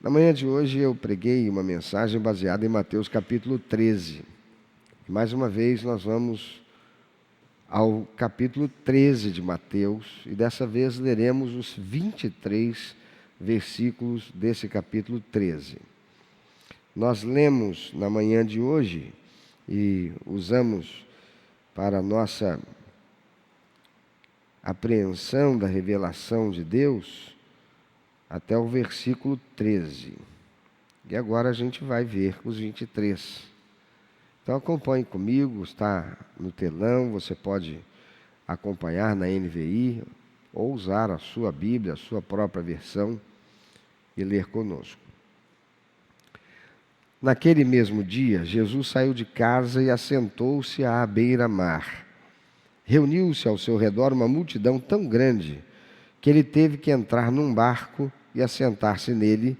Na manhã de hoje eu preguei uma mensagem baseada em Mateus capítulo 13. Mais uma vez nós vamos ao capítulo 13 de Mateus e dessa vez leremos os 23 versículos desse capítulo 13. Nós lemos na manhã de hoje e usamos para nossa apreensão da revelação de Deus até o versículo 13. E agora a gente vai ver os 23. Então acompanhe comigo, está no telão, você pode acompanhar na NVI ou usar a sua Bíblia, a sua própria versão e ler conosco. Naquele mesmo dia, Jesus saiu de casa e assentou-se à beira-mar. Reuniu-se ao seu redor uma multidão tão grande que ele teve que entrar num barco e assentar-se nele,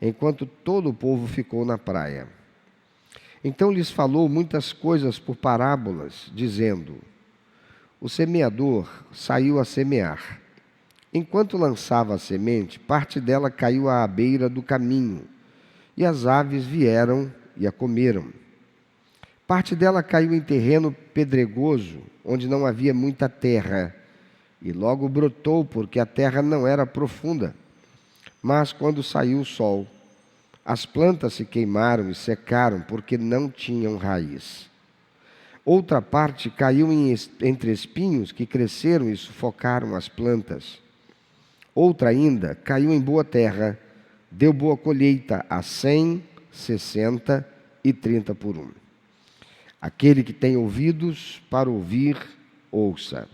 enquanto todo o povo ficou na praia. Então lhes falou muitas coisas por parábolas, dizendo: o semeador saiu a semear. Enquanto lançava a semente, parte dela caiu à beira do caminho, e as aves vieram e a comeram. Parte dela caiu em terreno pedregoso, onde não havia muita terra, e logo brotou, porque a terra não era profunda. Mas quando saiu o sol, as plantas se queimaram e secaram, porque não tinham raiz. Outra parte caiu entre espinhos que cresceram e sufocaram as plantas. Outra ainda caiu em boa terra, deu boa colheita a 100, 60 e 30 por um. Aquele que tem ouvidos para ouvir, ouça.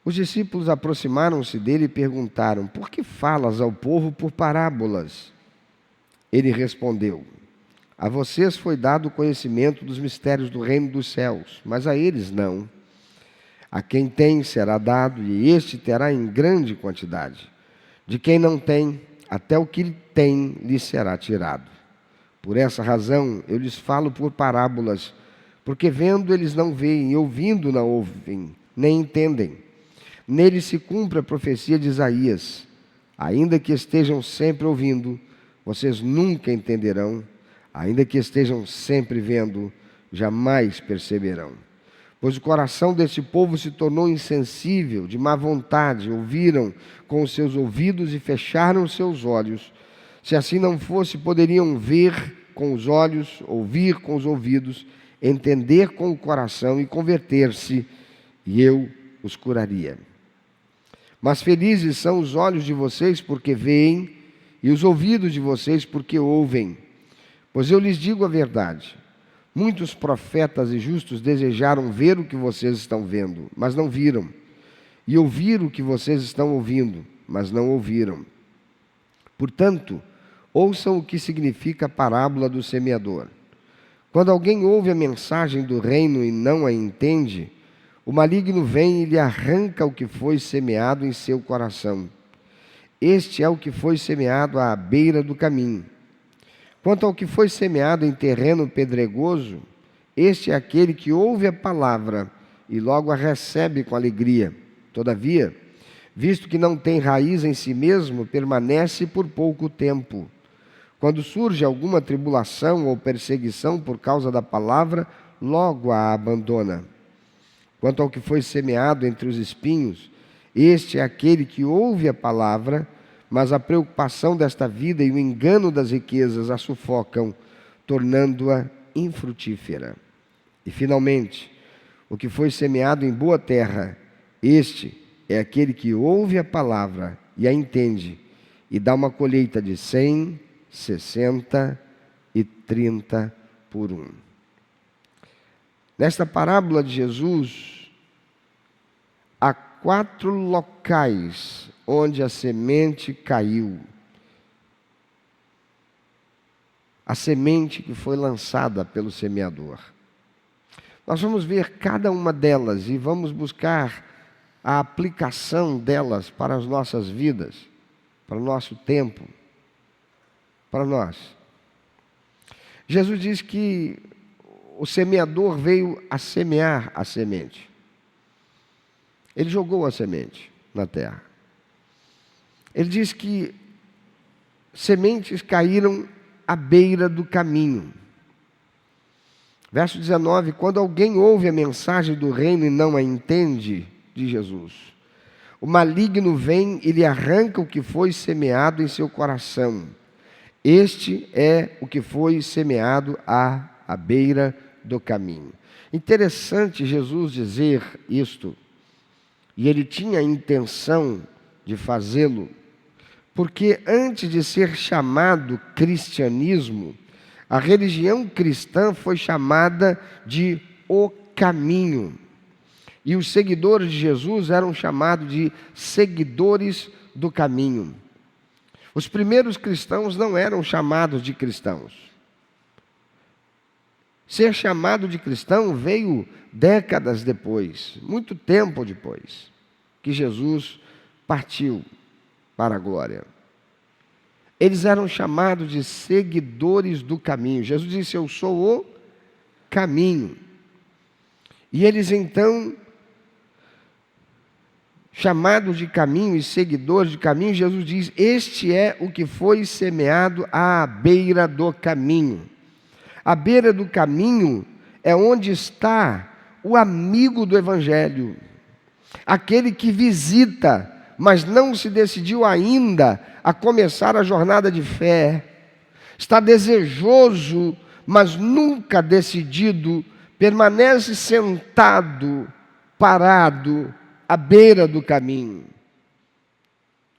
Os discípulos aproximaram-se dele e perguntaram: por que falas ao povo por parábolas? Ele respondeu: a vocês foi dado o conhecimento dos mistérios do reino dos céus, mas a eles não. A quem tem será dado, e este terá em grande quantidade. De quem não tem, até o que tem lhe será tirado. Por essa razão eu lhes falo por parábolas, porque vendo eles não veem, e ouvindo não ouvem, nem entendem. Nele se cumpre a profecia de Isaías: ainda que estejam sempre ouvindo, vocês nunca entenderão. Ainda que estejam sempre vendo, jamais perceberão. Pois o coração deste povo se tornou insensível, de má vontade, ouviram com os seus ouvidos e fecharam os seus olhos. Se assim não fosse, poderiam ver com os olhos, ouvir com os ouvidos, entender com o coração e converter-se, e eu os curaria. Mas felizes são os olhos de vocês porque veem, e os ouvidos de vocês porque ouvem. Pois eu lhes digo a verdade: muitos profetas e justos desejaram ver o que vocês estão vendo, mas não viram, e ouvir o que vocês estão ouvindo, mas não ouviram. Portanto, ouçam o que significa a parábola do semeador. Quando alguém ouve a mensagem do reino e não a entende, o maligno vem e lhe arranca o que foi semeado em seu coração. Este é o que foi semeado à beira do caminho. Quanto ao que foi semeado em terreno pedregoso, este é aquele que ouve a palavra e logo a recebe com alegria. Todavia, visto que não tem raiz em si mesmo, permanece por pouco tempo. Quando surge alguma tribulação ou perseguição por causa da palavra, logo a abandona. Quanto ao que foi semeado entre os espinhos, este é aquele que ouve a palavra, mas a preocupação desta vida e o engano das riquezas a sufocam, tornando-a infrutífera. E, finalmente, o que foi semeado em boa terra, este é aquele que ouve a palavra e a entende, e dá uma colheita de 100, 60 e 30 por um. Nesta parábola de Jesus, há 4 locais onde a semente caiu. A semente que foi lançada pelo semeador. Nós vamos ver cada uma delas e vamos buscar a aplicação delas para as nossas vidas, para o nosso tempo, para nós. Jesus diz que o semeador veio a semear a semente. Ele jogou a semente na terra. Ele diz que sementes caíram à beira do caminho. Verso 19: quando alguém ouve a mensagem do reino e não a entende, de Jesus, o maligno vem e lhe arranca o que foi semeado em seu coração. Este é o que foi semeado à beira do caminho. Interessante Jesus dizer isto, e ele tinha a intenção de fazê-lo, porque antes de ser chamado cristianismo, a religião cristã foi chamada de o caminho. E os seguidores de Jesus eram chamados de seguidores do caminho. Os primeiros cristãos não eram chamados de cristãos. Ser chamado de cristão veio décadas depois, muito tempo depois, que Jesus partiu para a glória. Eles eram chamados de seguidores do caminho. Jesus disse: eu sou o caminho. E eles então, chamados de caminho e seguidores de caminho, Jesus diz: este é o que foi semeado à beira do caminho. A beira do caminho é onde está o amigo do Evangelho, aquele que visita, mas não se decidiu ainda a começar a jornada de fé, está desejoso, mas nunca decidido, permanece sentado, parado, à beira do caminho.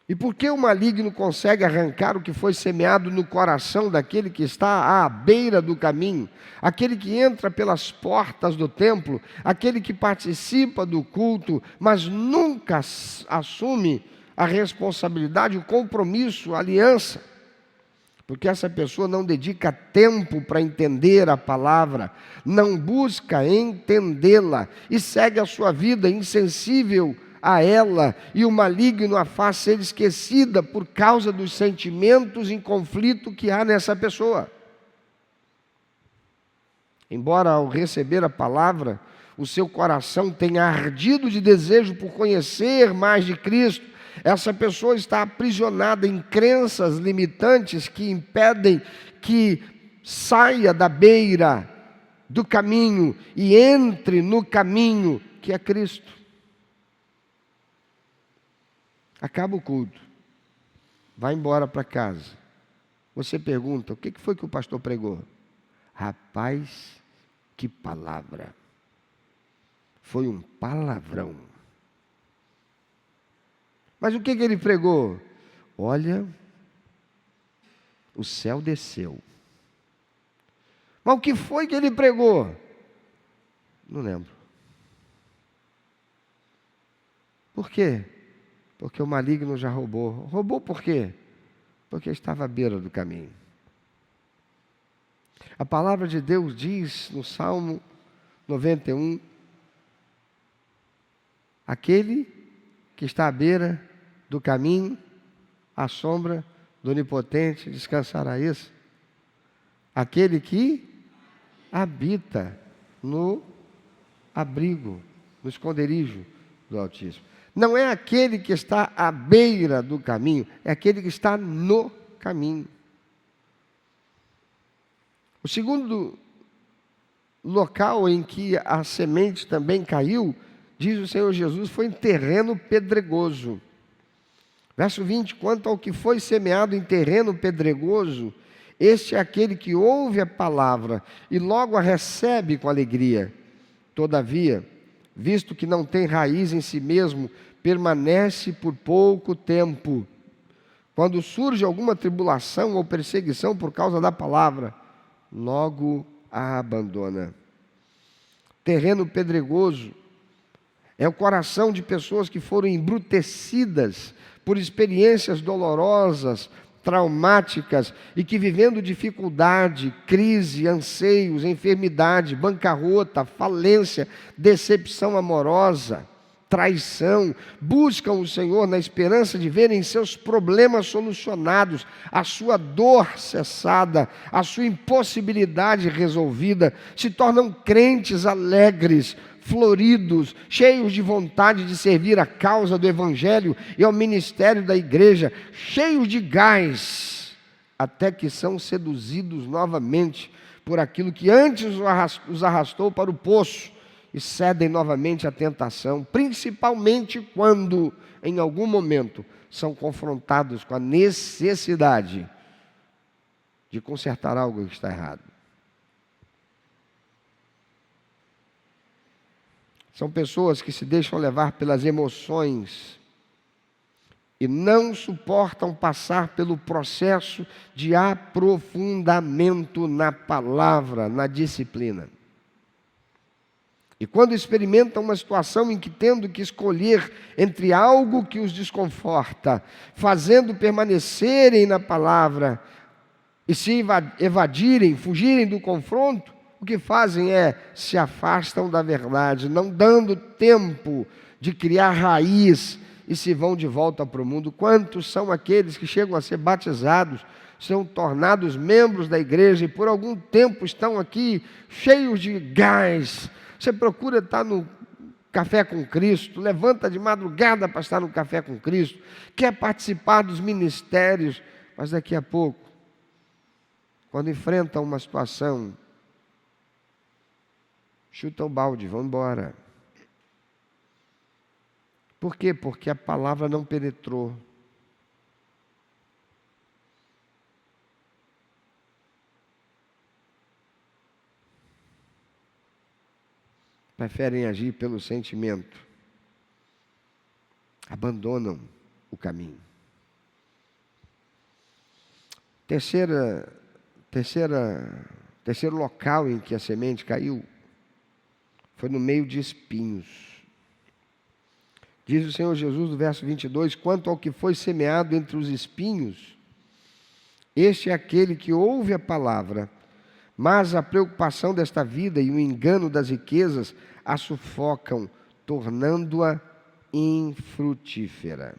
E por que o maligno consegue arrancar o que foi semeado no coração daquele que está à beira do caminho? Aquele que entra pelas portas do templo, aquele que participa do culto, mas nunca assume a responsabilidade, o compromisso, a aliança. Porque essa pessoa não dedica tempo para entender a palavra, não busca entendê-la e segue a sua vida insensível a ela, e o maligno a faz ser esquecida por causa dos sentimentos em conflito que há nessa pessoa. Embora ao receber a palavra, o seu coração tenha ardido de desejo por conhecer mais de Cristo, essa pessoa está aprisionada em crenças limitantes que impedem que saia da beira do caminho e entre no caminho que é Cristo. Acaba o culto, vai embora para casa. Você pergunta: o que foi que o pastor pregou? Rapaz, que palavra! Foi um palavrão. Mas o que ele pregou? Olha, o céu desceu. Mas o que foi que ele pregou? Não lembro. Por quê? Porque o maligno já roubou. Roubou por quê? Porque estava à beira do caminho. A palavra de Deus diz no Salmo 91, aquele que está à beira do caminho, à sombra do Onipotente descansará. Isso. Aquele que habita no abrigo, no esconderijo do Altíssimo. Não é aquele que está à beira do caminho, é aquele que está no caminho. O segundo local em que a semente também caiu, diz o Senhor Jesus, foi em terreno pedregoso. Verso 20: quanto ao que foi semeado em terreno pedregoso, este é aquele que ouve a palavra e logo a recebe com alegria. Todavia, visto que não tem raiz em si mesmo, permanece por pouco tempo. Quando surge alguma tribulação ou perseguição por causa da palavra, logo a abandona. Terreno pedregoso é o coração de pessoas que foram embrutecidas por experiências dolorosas, traumáticas, e que vivendo dificuldade, crise, anseios, enfermidade, bancarrota, falência, decepção amorosa, traição, buscam o Senhor na esperança de verem seus problemas solucionados, a sua dor cessada, a sua impossibilidade resolvida, se tornam crentes alegres, floridos, cheios de vontade de servir a causa do Evangelho e ao ministério da igreja, cheios de gás, até que são seduzidos novamente por aquilo que antes os arrastou para o poço e cedem novamente à tentação, principalmente quando, em algum momento, são confrontados com a necessidade de consertar algo que está errado. São pessoas que se deixam levar pelas emoções e não suportam passar pelo processo de aprofundamento na palavra, na disciplina. E quando experimentam uma situação em que tendo que escolher entre algo que os desconforta, fazendo permanecerem na palavra e se evadirem, fugirem do confronto, o que fazem é se afastam da verdade, não dando tempo de criar raiz e se vão de volta para o mundo. Quantos são aqueles que chegam a ser batizados, são tornados membros da igreja e por algum tempo estão aqui cheios de gás? Você procura estar no Café com Cristo, levanta de madrugada para estar no Café com Cristo, quer participar dos ministérios, mas daqui a pouco, quando enfrenta uma situação, chuta o balde, vão embora. Por quê? Porque a palavra não penetrou. Preferem agir pelo sentimento. Abandonam o caminho. Terceiro local em que a semente caiu foi no meio de espinhos. Diz o Senhor Jesus no verso 22, quanto ao que foi semeado entre os espinhos, este é aquele que ouve a palavra, mas a preocupação desta vida e o engano das riquezas a sufocam, tornando-a infrutífera.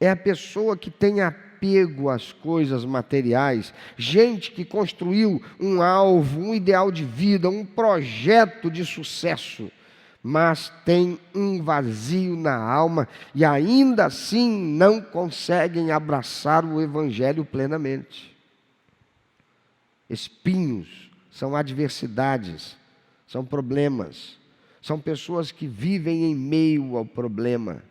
É a pessoa que tem apego às coisas materiais, gente que construiu um alvo, um ideal de vida, um projeto de sucesso, mas tem um vazio na alma e ainda assim não conseguem abraçar o Evangelho plenamente. Espinhos são adversidades, são problemas, são pessoas que vivem em meio ao problema.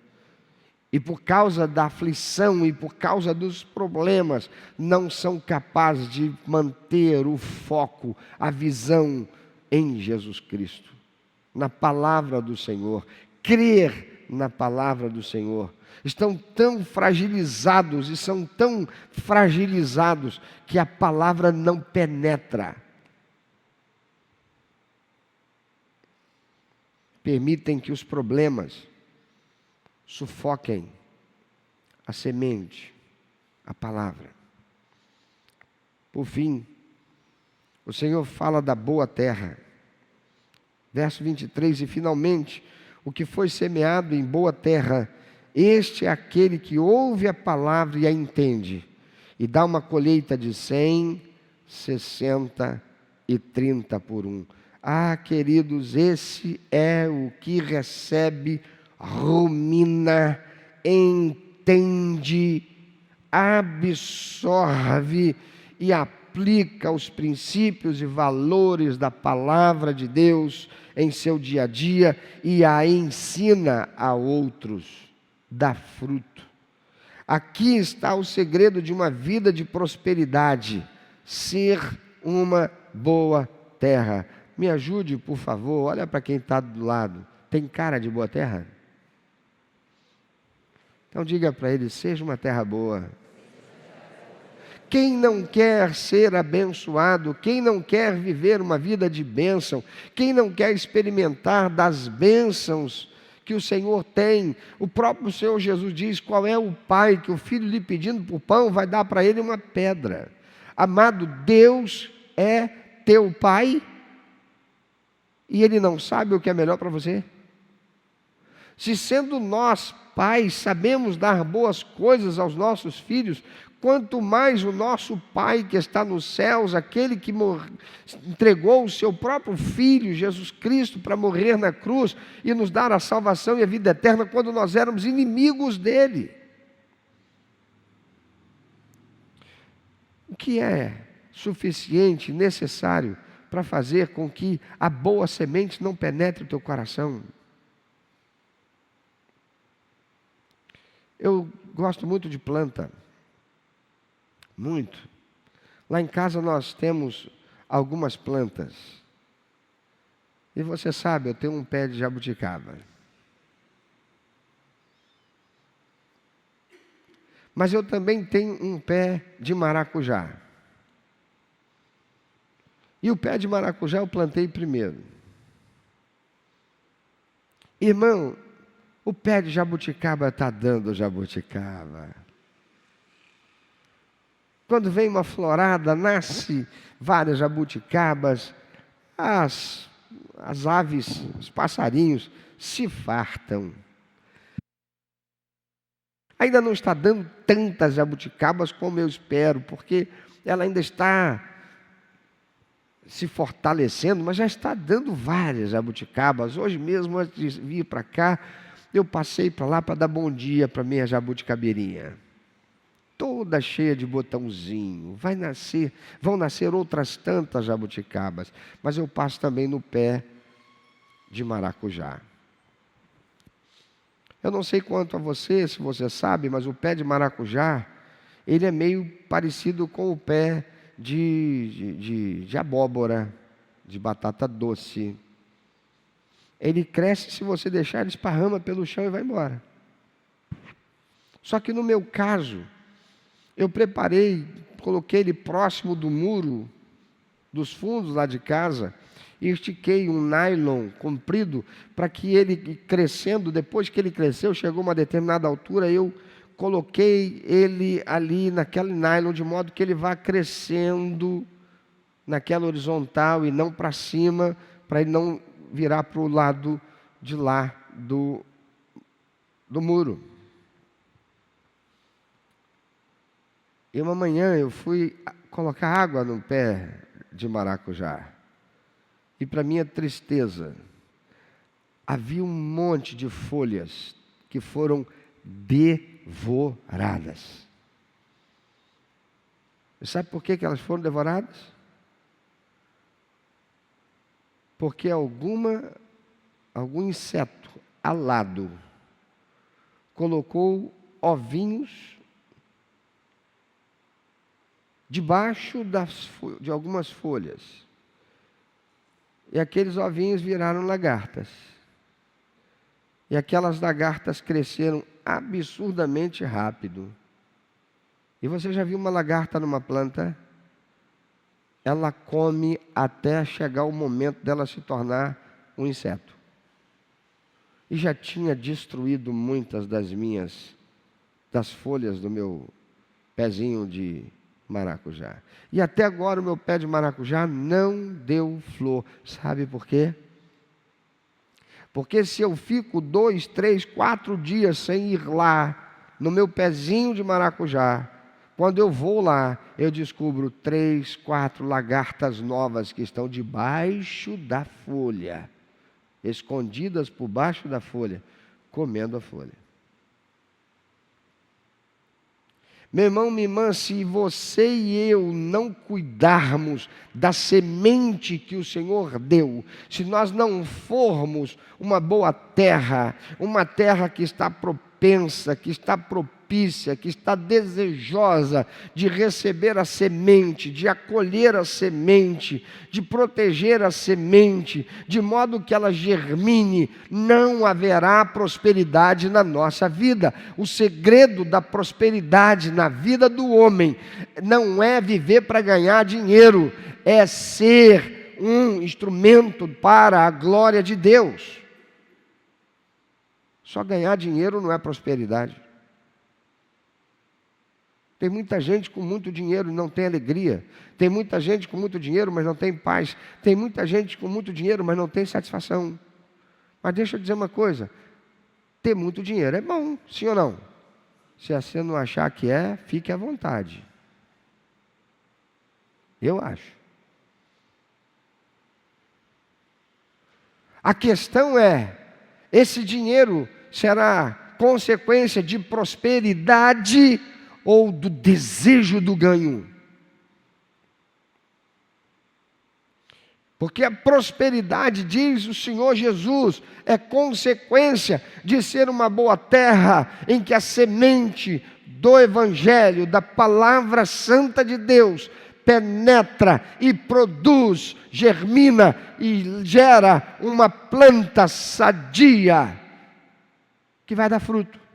E por causa da aflição e por causa dos problemas, não são capazes de manter o foco, a visão em Jesus Cristo, na palavra do Senhor, crer na palavra do Senhor. Estão tão fragilizados e são tão fragilizados que a palavra não penetra. Permitem que os problemas sufoquem a semente, a palavra. Por fim, o Senhor fala da boa terra. Verso 23, e finalmente, o que foi semeado em boa terra, este é aquele que ouve a palavra e a entende, e dá uma colheita de 100, 60 e 30 por um. Ah, queridos, esse é o que recebe, rumina, entende, absorve e aplica os princípios e valores da palavra de Deus em seu dia a dia e a ensina a outros, dá fruto. Aqui está o segredo de uma vida de prosperidade, ser uma boa terra. Me ajude, por favor, olha para quem está do lado. Tem cara de boa terra? Então diga para ele, seja uma terra boa. Quem não quer ser abençoado, quem não quer viver uma vida de bênção, quem não quer experimentar das bênçãos que o Senhor tem, o próprio Senhor Jesus diz, qual é o pai que o filho lhe pedindo por pão vai dar para ele uma pedra? Amado, Deus é teu pai e ele não sabe o que é melhor para você? Se sendo nós pais sabemos dar boas coisas aos nossos filhos, quanto mais o nosso Pai que está nos céus, aquele que entregou o seu próprio Filho, Jesus Cristo, para morrer na cruz e nos dar a salvação e a vida eterna quando nós éramos inimigos dele. que é suficiente, necessário para fazer com que a boa semente não penetre o teu coração. Eu gosto muito de planta, muito. Lá em casa nós temos algumas plantas. E você sabe, eu tenho um pé de jabuticaba. Mas eu também tenho um pé de maracujá. E o pé de maracujá eu plantei primeiro. Irmão, o pé de jabuticaba está dando jabuticaba. Quando vem uma florada, nasce várias jabuticabas, as aves, os passarinhos se fartam. Ainda não está dando tantas jabuticabas como eu espero, porque ela ainda está se fortalecendo, mas já está dando várias jabuticabas. Hoje mesmo, antes de vir para cá, eu passei para lá para dar bom dia para minha jabuticabeirinha. Toda cheia de botãozinho. Vão nascer outras tantas jabuticabas. Mas eu passo também no pé de maracujá. Eu não sei quanto a você, se você sabe, mas o pé de maracujá, ele é meio parecido com o pé de abóbora, de batata doce. Ele cresce, se você deixar, ele esparrama pelo chão e vai embora. Só que no meu caso, eu preparei, coloquei ele próximo do muro, dos fundos lá de casa, e estiquei um nylon comprido para que ele crescendo, depois que ele cresceu, chegou a uma determinada altura, eu coloquei ele ali naquele nylon, de modo que ele vá crescendo naquela horizontal e não para cima, para ele não virar para o lado de lá do muro. E uma manhã eu fui colocar água no pé de maracujá. E para minha tristeza, havia um monte de folhas que foram devoradas. E sabe por que elas foram devoradas? Porque algum inseto alado colocou ovinhos debaixo de algumas folhas. E aqueles ovinhos viraram lagartas. E aquelas lagartas cresceram absurdamente rápido. E você já viu uma lagarta numa planta? Ela come até chegar o momento dela se tornar um inseto. E já tinha destruído muitas das folhas do meu pezinho de maracujá. E até agora o meu pé de maracujá não deu flor. Sabe por quê? Porque se eu fico 2, 3, 4 dias sem ir lá no meu pezinho de maracujá, quando eu vou lá, eu descubro 3, 4 lagartas novas que estão debaixo da folha, escondidas por baixo da folha, comendo a folha. Meu irmão, minha irmã, se você e eu não cuidarmos da semente que o Senhor deu, se nós não formos uma boa terra, uma terra que está propensa, que está propícia, que está desejosa de receber a semente, de acolher a semente, de proteger a semente, de modo que ela germine, não haverá prosperidade na nossa vida. O segredo da prosperidade na vida do homem não é viver para ganhar dinheiro, é ser um instrumento para a glória de Deus. Só ganhar dinheiro não é prosperidade. Tem muita gente com muito dinheiro e não tem alegria. Tem muita gente com muito dinheiro, mas não tem paz. Tem muita gente com muito dinheiro, mas não tem satisfação. Mas deixa eu dizer uma coisa. Ter muito dinheiro é bom, sim ou não? Se você não achar que é, fique à vontade. Eu acho. A questão é, esse dinheiro será consequência de prosperidade ou do desejo do ganho? Porque a prosperidade, diz o Senhor Jesus, é consequência de ser uma boa terra em que a semente do Evangelho, da palavra santa de Deus, penetra e produz, germina e gera uma planta sadia que vai dar fruto.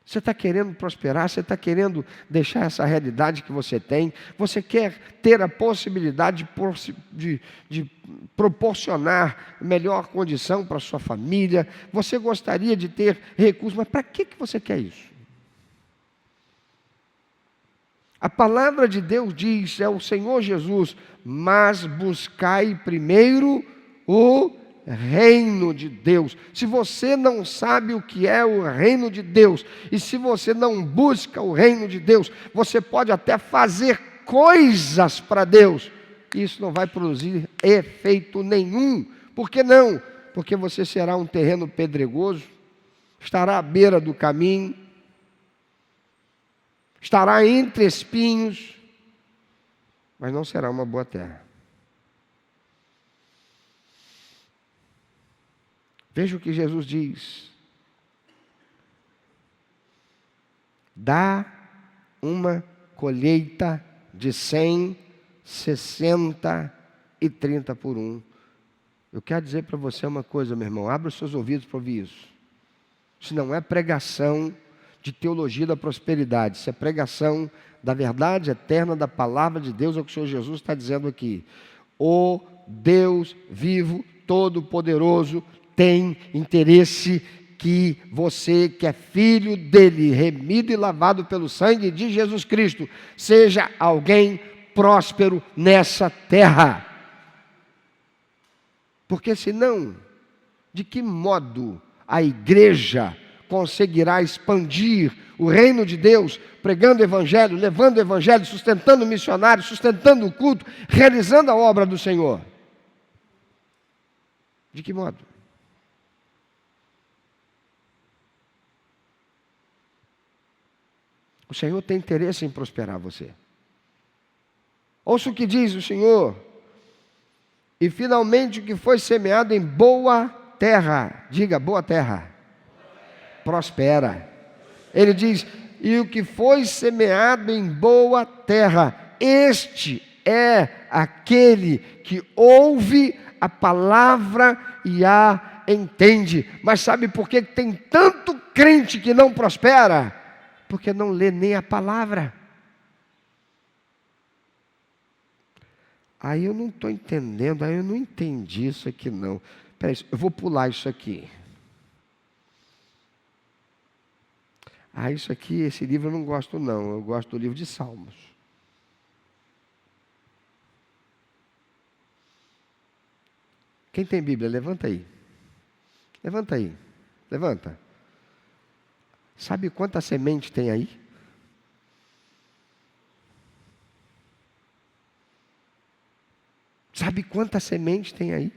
Você está querendo prosperar, você está querendo deixar essa realidade que você tem, você quer ter a possibilidade de proporcionar melhor condição para a sua família, você gostaria de ter recursos, mas para que você quer isso? A palavra de Deus diz, é o Senhor Jesus, mas buscai primeiro o reino de Deus. Se você não sabe o que é o reino de Deus, e se você não busca o reino de Deus, você pode até fazer coisas para Deus, e isso não vai produzir efeito nenhum. Por que não? Porque você será um terreno pedregoso, estará à beira do caminho, estará entre espinhos, mas não será uma boa terra. Veja o que Jesus diz: dá uma colheita de 100, 60 e 30 por 1. Eu quero dizer para você uma coisa, meu irmão, abra os seus ouvidos para ouvir isso. Isso não é pregação de teologia da prosperidade, isso é pregação da verdade eterna da palavra de Deus, é o que o Senhor Jesus está dizendo aqui. O Deus vivo, todo-poderoso, tem interesse que você, que é filho dele, remido e lavado pelo sangue de Jesus Cristo, seja alguém próspero nessa terra. Porque senão, de que modo a igreja conseguirá expandir o reino de Deus, pregando o evangelho, levando o evangelho, sustentando missionários, sustentando o culto, realizando a obra do Senhor? De que modo? O Senhor tem interesse em prosperar você. Ouça o que diz o Senhor. E finalmente o que foi semeado em boa terra, diga boa terra, prospera. Ele diz, e o que foi semeado em boa terra, este é aquele que ouve a palavra e a entende. Mas sabe por que tem tanto crente que não prospera? Porque não lê nem a palavra. Aí eu não estou entendendo, aí eu não entendi isso aqui não. Espera aí, eu vou pular isso aqui. Isso aqui, esse livro eu não gosto não, eu gosto do livro de Salmos. Quem tem Bíblia, levanta aí. Levanta aí, levanta. Sabe quanta semente tem aí? Sabe quanta semente tem aí?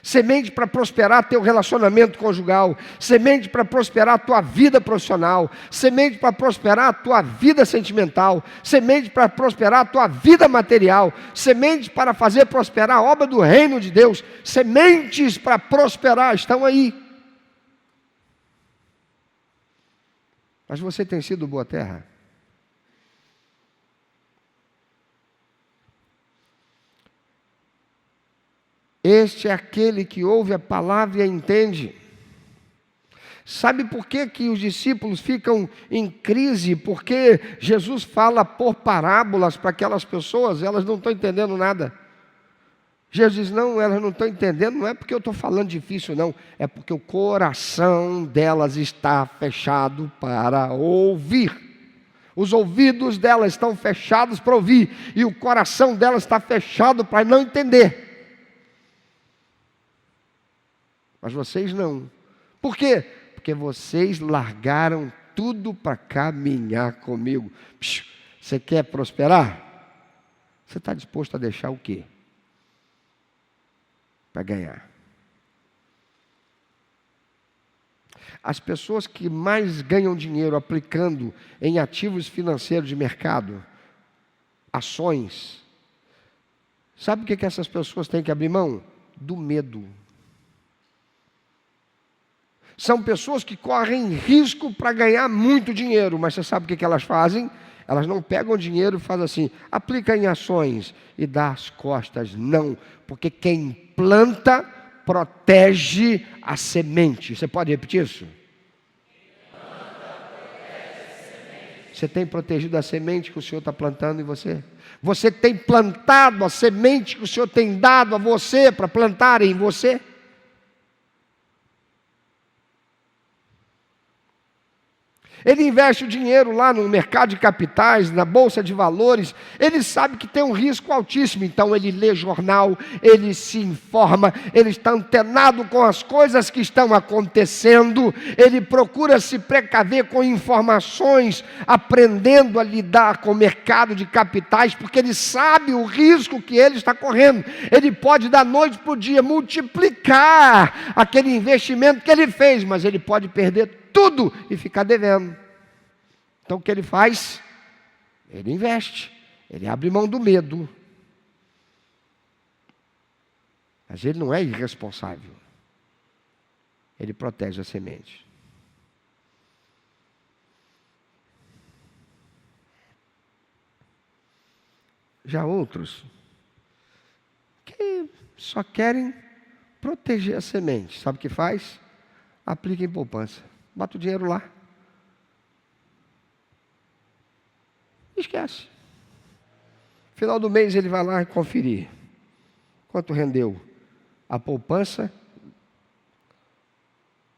Semente para prosperar teu relacionamento conjugal, semente para prosperar a tua vida profissional, semente para prosperar a tua vida sentimental, semente para prosperar a tua vida material, semente para fazer prosperar a obra do reino de Deus, sementes para prosperar estão aí. Mas você tem sido boa terra? Este é aquele que ouve a palavra e a entende. Sabe por que os discípulos ficam em crise? Porque Jesus fala por parábolas para aquelas pessoas, elas não estão entendendo nada. Jesus diz, não, elas não estão entendendo, não é porque eu estou falando difícil não, é porque o coração delas está fechado para ouvir. Os ouvidos delas estão fechados para ouvir, e o coração delas está fechado para não entender. Mas vocês não. Por quê? Porque vocês largaram tudo para caminhar comigo. Você quer prosperar? Você está disposto a deixar o quê? Para ganhar. As pessoas que mais ganham dinheiro aplicando em ativos financeiros de mercado, ações. Sabe o que essas pessoas têm que abrir mão? Do medo. São pessoas que correm risco para ganhar muito dinheiro, mas você sabe o que elas fazem? Elas não pegam o dinheiro e fazem assim, aplica em ações e dá as costas. Não, porque quem planta protege a semente. Você pode repetir isso? Você tem protegido a semente que o Senhor está plantando em você? Você tem plantado a semente que o Senhor tem dado a você para plantar em você? Ele investe o dinheiro lá no mercado de capitais, na bolsa de valores. Ele sabe que tem um risco altíssimo, então ele lê jornal, ele se informa, ele está antenado com as coisas que estão acontecendo, ele procura se precaver com informações, aprendendo a lidar com o mercado de capitais, porque ele sabe o risco que ele está correndo. Ele pode da noite para o dia multiplicar aquele investimento que ele fez, mas ele pode perder tudo e ficar devendo. Então o que ele faz? Ele investe, ele abre mão do medo. Mas ele não é irresponsável. Ele protege a semente. Já outros que só querem proteger a semente, sabe o que faz? Aplica em poupança. Bota o dinheiro lá. Esquece. Final do mês ele vai lá e conferir. Quanto rendeu? A poupança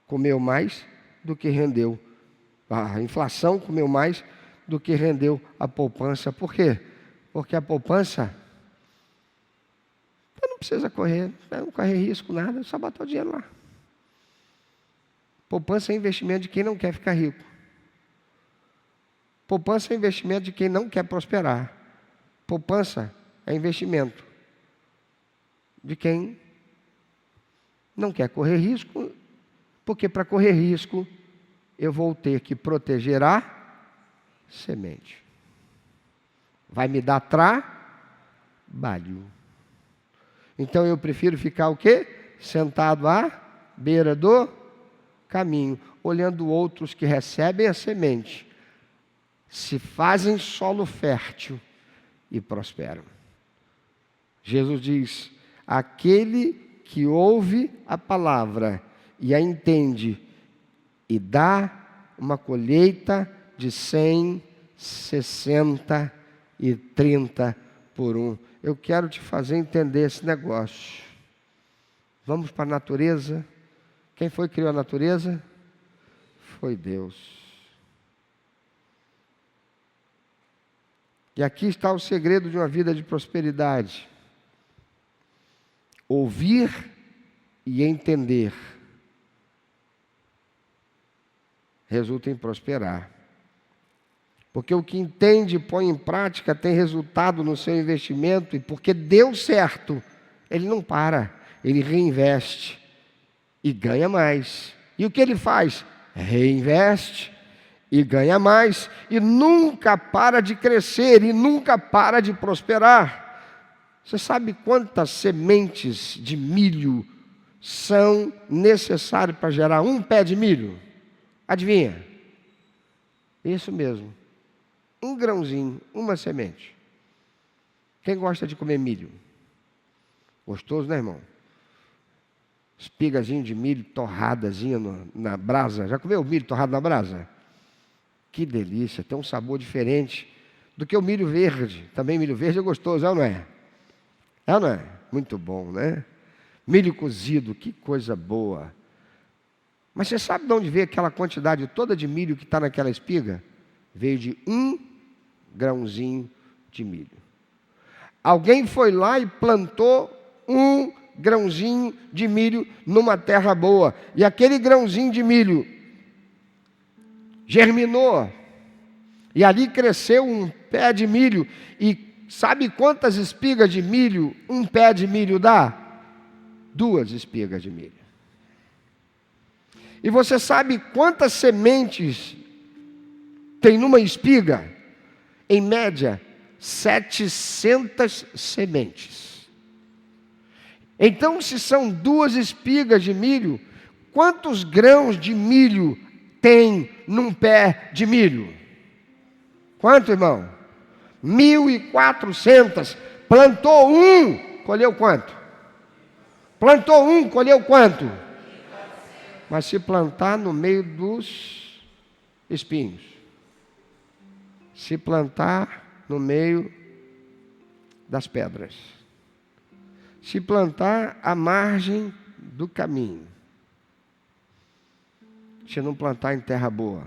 comeu mais do que rendeu. A inflação comeu mais do que rendeu a poupança. Por quê? Porque a poupança não precisa correr, não correr risco, nada, só botar o dinheiro lá. Poupança é investimento de quem não quer ficar rico. Poupança é investimento de quem não quer prosperar. Poupança é investimento de quem não quer correr risco, porque para correr risco eu vou ter que proteger a semente. Vai me dar trabalho. Então eu prefiro ficar o quê? Sentado à beira do caminho, olhando outros que recebem a semente, se fazem solo fértil e prosperam. Jesus diz: aquele que ouve a palavra e a entende e dá uma colheita de 100, 60 e 30 por um. Eu quero te fazer entender esse negócio. Vamos para a natureza. Quem foi que criou a natureza? Foi Deus. E aqui está o segredo de uma vida de prosperidade. Ouvir e entender resulta em prosperar. Porque o que entende e põe em prática tem resultado no seu investimento, e porque deu certo, ele não para, ele reinveste e ganha mais. E o que ele faz? Reinveste e ganha mais, e nunca para de crescer, e nunca para de prosperar. Você sabe quantas sementes de milho são necessárias para gerar um pé de milho? Adivinha? Isso mesmo. Um grãozinho, uma semente. Quem gosta de comer milho? Gostoso, né, irmão? Espigazinho de milho, torradazinha na brasa. Já comeu milho torrado na brasa? Que delícia, tem um sabor diferente do que o milho verde. Também milho verde é gostoso, é ou não é? É ou não é? Muito bom, né? Milho cozido, que coisa boa. Mas você sabe de onde veio aquela quantidade toda de milho que está naquela espiga? Veio de um grãozinho de milho. Alguém foi lá e plantou um grãozinho de milho numa terra boa. E aquele grãozinho de milho germinou. E ali cresceu um pé de milho. E sabe quantas espigas de milho um pé de milho dá? 2 espigas de milho. E você sabe quantas sementes tem numa espiga? Em média, 700 sementes. Então, se são 2 espigas de milho, quantos grãos de milho tem num pé de milho? Quanto, irmão? 1.400. Plantou um, colheu quanto? Plantou um, colheu quanto? Mas se plantar no meio dos espinhos, se plantar no meio das pedras, se plantar à margem do caminho, se não plantar em terra boa,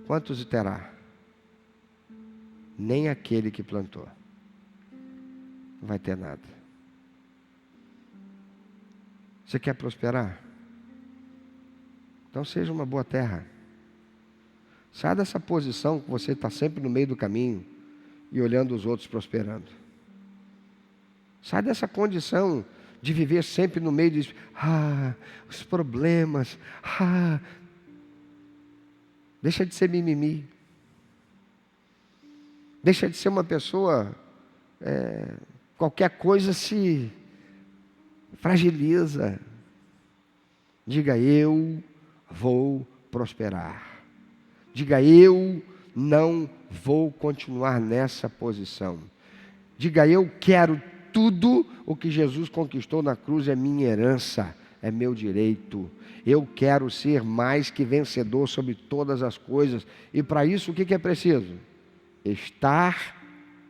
quantos terá? Nem aquele que plantou. Não vai ter nada. Você quer prosperar? Então seja uma boa terra. Sai dessa posição que você está sempre no meio do caminho e olhando os outros prosperando. Sai dessa condição de viver sempre no meio de os problemas. Deixa de ser mimimi. Deixa de ser uma pessoa, qualquer coisa se fragiliza. Diga: eu vou prosperar. Diga: eu não vou continuar nessa posição. Diga: eu quero tudo o que Jesus conquistou na cruz, é minha herança, é meu direito. Eu quero ser mais que vencedor sobre todas as coisas. E para isso o que é preciso? Estar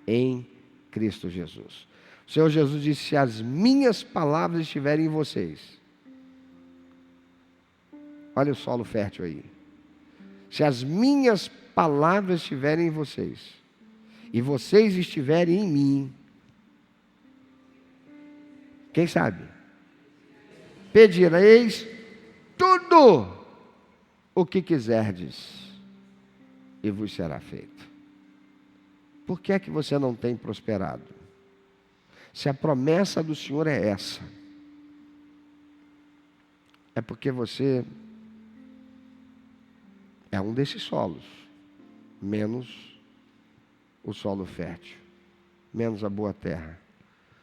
em Cristo Jesus. O Senhor Jesus disse: se as minhas palavras estiverem em vocês, olha o solo fértil aí. Se as minhas palavras estiverem em vocês, e vocês estiverem em mim, quem sabe? Pedireis tudo o que quiserdes, e vos será feito. Por que é que você não tem prosperado? Se a promessa do Senhor é essa, é porque você é um desses solos, menos o solo fértil, menos a boa terra.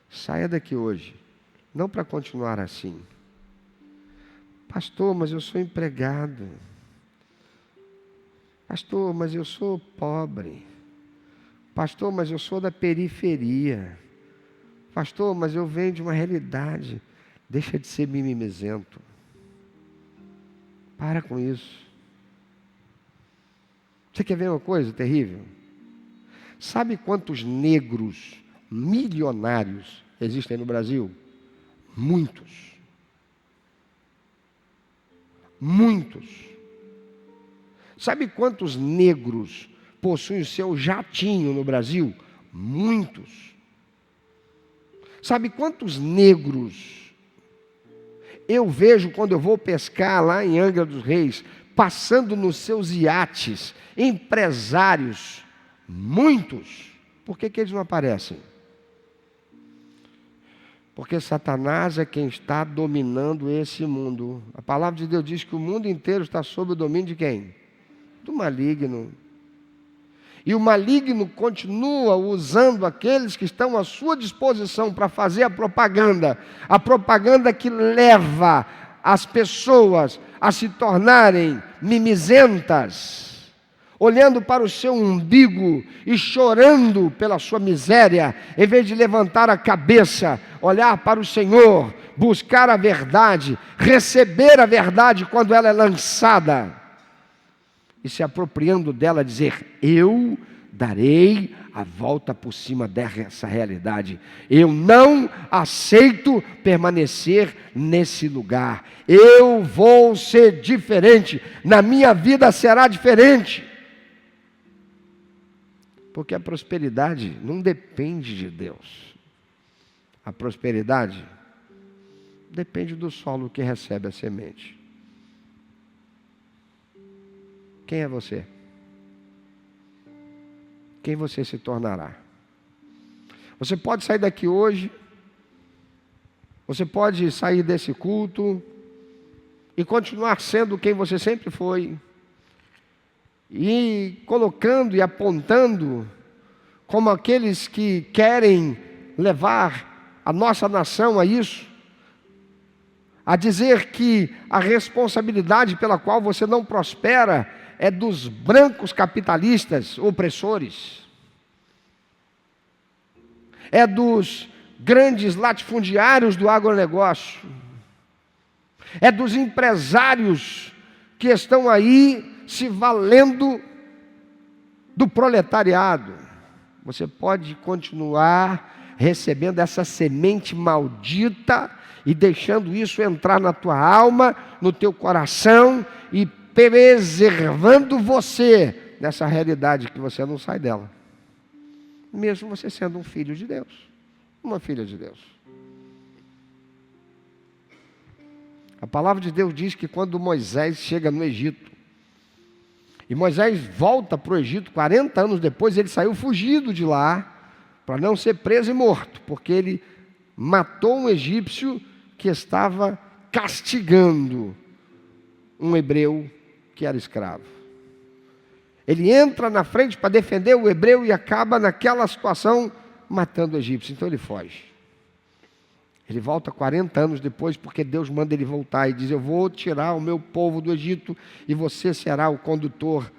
Saia daqui hoje, não para continuar assim. Pastor, mas eu sou empregado. Pastor, mas eu sou pobre. Pastor, mas eu sou da periferia. Pastor, mas eu venho de uma realidade. Deixa de ser mimimizento. Para com isso. Você quer ver uma coisa terrível? Sabe quantos negros milionários existem no Brasil? Muitos. Muitos. Sabe quantos negros possuem o seu jatinho no Brasil? Muitos. Sabe quantos negros eu vejo quando eu vou pescar lá em Angra dos Reis, passando nos seus iates, empresários? Muitos. Por que eles não aparecem? Porque Satanás é quem está dominando esse mundo. A palavra de Deus diz que o mundo inteiro está sob o domínio de quem? Do maligno. E o maligno continua usando aqueles que estão à sua disposição para fazer a propaganda que leva as pessoas a se tornarem mimizentas, olhando para o seu umbigo e chorando pela sua miséria, em vez de levantar a cabeça, olhar para o Senhor, buscar a verdade, receber a verdade quando ela é lançada, e se apropriando dela, dizer: eu darei a volta por cima dessa realidade. Eu não aceito permanecer nesse lugar. Eu vou ser diferente. Na minha vida será diferente. Porque a prosperidade não depende de Deus. A prosperidade depende do solo que recebe a semente. Quem é você? Quem você se tornará? Você pode sair daqui hoje, você pode sair desse culto e continuar sendo quem você sempre foi, e colocando e apontando como aqueles que querem levar a nossa nação a isso, a dizer que a responsabilidade pela qual você não prospera é dos brancos capitalistas opressores, é dos grandes latifundiários do agronegócio, é dos empresários que estão aí se valendo do proletariado. Você pode continuar recebendo essa semente maldita e deixando isso entrar na tua alma, no teu coração e preservando você nessa realidade que você não sai dela, mesmo você sendo um filho de Deus, uma filha de Deus. A palavra de Deus diz que quando Moisés chega no Egito, e Moisés volta para o Egito 40 anos depois, ele saiu fugido de lá, para não ser preso e morto, porque ele matou um egípcio que estava castigando um hebreu que era escravo. Ele entra na frente para defender o hebreu e acaba naquela situação matando o egípcio, então ele foge. Ele volta 40 anos depois, porque Deus manda ele voltar e diz: eu vou tirar o meu povo do Egito e você será o condutor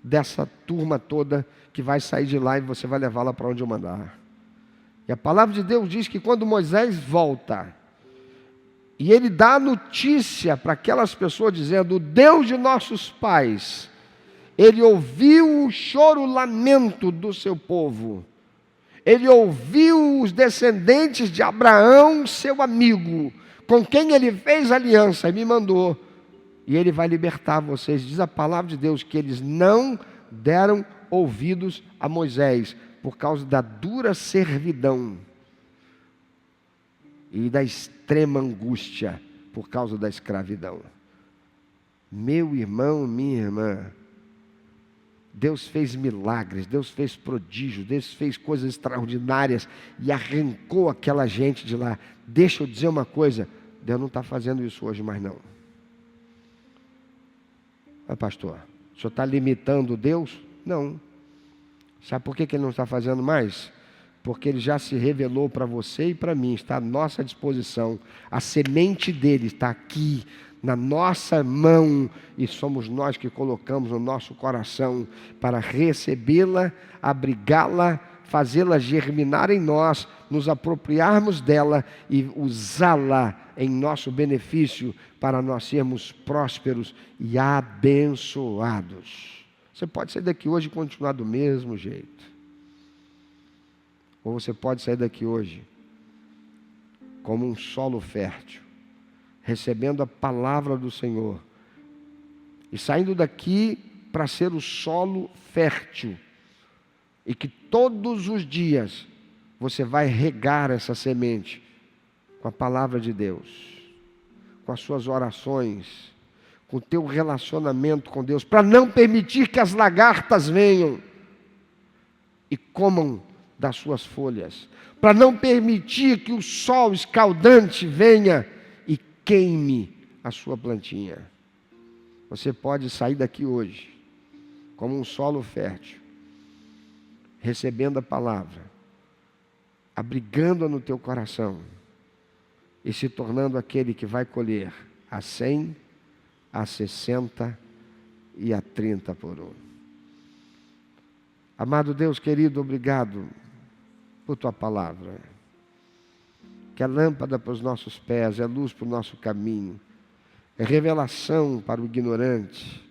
dessa turma toda que vai sair de lá e você vai levá-la para onde eu mandar. E a palavra de Deus diz que quando Moisés volta, e ele dá notícia para aquelas pessoas dizendo: o Deus de nossos pais, ele ouviu o choro, o lamento do seu povo. Ele ouviu os descendentes de Abraão, seu amigo, com quem ele fez aliança e me mandou. E ele vai libertar vocês. Diz a palavra de Deus que eles não deram ouvidos a Moisés por causa da dura servidão e da extrema angústia por causa da escravidão. Meu irmão, minha irmã, Deus fez milagres, Deus fez prodígios, Deus fez coisas extraordinárias e arrancou aquela gente de lá. Deixa eu dizer uma coisa, Deus não está fazendo isso hoje mais não. Mas pastor, o senhor está limitando Deus? Não. Sabe por que ele não está fazendo mais? Porque ele já se revelou para você e para mim, está à nossa disposição. A semente dele está aqui, na nossa mão, e somos nós que colocamos no nosso coração para recebê-la, abrigá-la, fazê-la germinar em nós, nos apropriarmos dela e usá-la em nosso benefício para nós sermos prósperos e abençoados. Você pode sair daqui hoje e continuar do mesmo jeito, ou você pode sair daqui hoje como um solo fértil, recebendo a palavra do Senhor, e saindo daqui para ser o solo fértil, e que todos os dias você vai regar essa semente com a palavra de Deus, com as suas orações, com o teu relacionamento com Deus, para não permitir que as lagartas venham e comam das suas folhas, para não permitir que o sol escaldante venha e queime a sua plantinha. Você pode sair daqui hoje como um solo fértil, recebendo a palavra, abrigando-a no teu coração e se tornando aquele que vai colher a 100, a 60 e a 30 por um. Amado Deus querido, obrigado por tua palavra, que é lâmpada para os nossos pés, é luz para o nosso caminho, é revelação para o ignorante,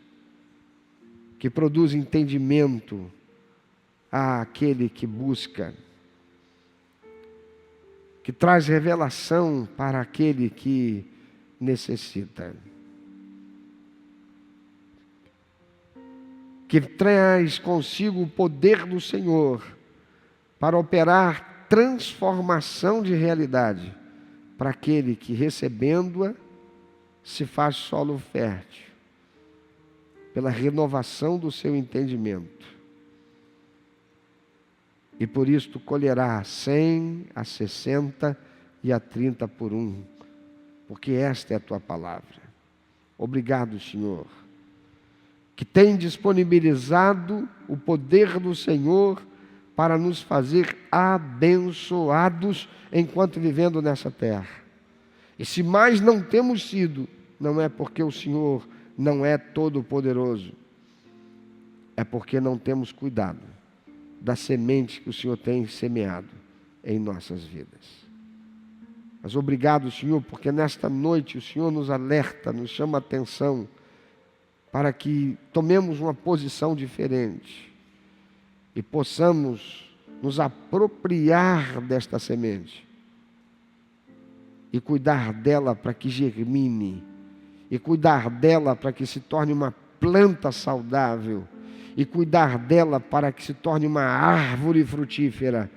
que produz entendimento àquele que busca, que traz revelação para aquele que necessita, que traz consigo o poder do Senhor para operar transformação de realidade para aquele que, recebendo-a, se faz solo fértil pela renovação do seu entendimento. E por isso tu colherá a 100, a 60 e a 30 por um, porque esta é a tua palavra. Obrigado, Senhor, que tem disponibilizado o poder do Senhor para nos fazer abençoados enquanto vivendo nessa terra. E se mais não temos sido, não é porque o Senhor não é todo-poderoso, é porque não temos cuidado da semente que o Senhor tem semeado em nossas vidas. Mas obrigado, Senhor, porque nesta noite o Senhor nos alerta, nos chama a atenção para que tomemos uma posição diferente e possamos nos apropriar desta semente e cuidar dela para que germine, e cuidar dela para que se torne uma planta saudável, e cuidar dela para que se torne uma árvore frutífera,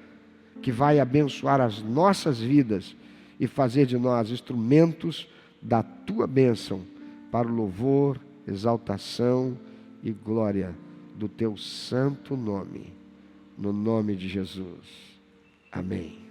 que vai abençoar as nossas vidas e fazer de nós instrumentos da Tua bênção, para o louvor, exaltação e glória do Teu santo nome, no nome de Jesus. Amém.